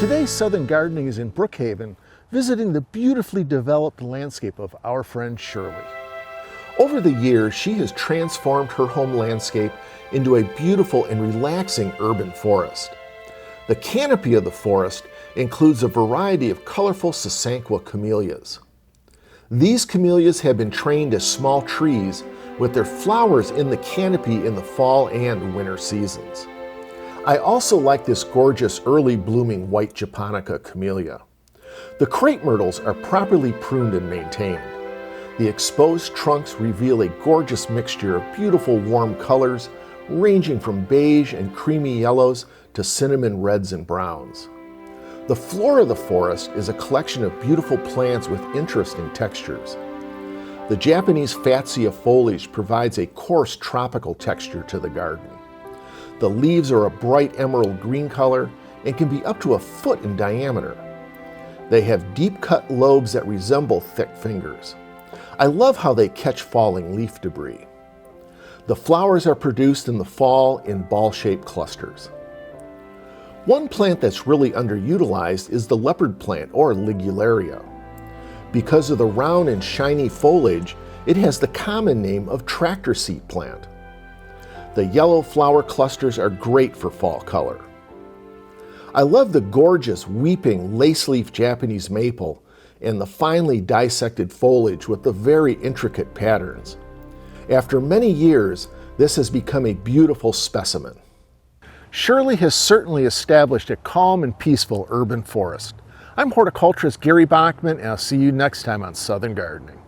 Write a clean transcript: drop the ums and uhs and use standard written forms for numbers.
Today, Southern Gardening is in Brookhaven, visiting the beautifully developed landscape of our friend Shirley. Over the years, she has transformed her home landscape into a beautiful and relaxing urban forest. The canopy of the forest includes a variety of colorful sasanqua camellias. These camellias have been trained as small trees with their flowers in the canopy in the fall and winter seasons. I also like this gorgeous early blooming white Japonica camellia. The crape myrtles are properly pruned and maintained. The exposed trunks reveal a gorgeous mixture of beautiful warm colors ranging from beige and creamy yellows to cinnamon reds and browns. The floor of the forest is a collection of beautiful plants with interesting textures. The Japanese Fatsia foliage provides a coarse tropical texture to the garden. The leaves are a bright emerald green color and can be up to a foot in diameter. They have deep-cut lobes that resemble thick fingers. I love how they catch falling leaf debris. The flowers are produced in the fall in ball-shaped clusters. One plant that's really underutilized is the leopard plant, or Ligularia. Because of the round and shiny foliage, it has the common name of tractor seat plant. The yellow flower clusters are great for fall color. I love the gorgeous weeping lace-leaf Japanese maple and the finely dissected foliage with the very intricate patterns. After many years, this has become a beautiful specimen. Shirley has certainly established a calm and peaceful urban forest. I'm horticulturist Gary Bachman, and I'll see you next time on Southern Gardening.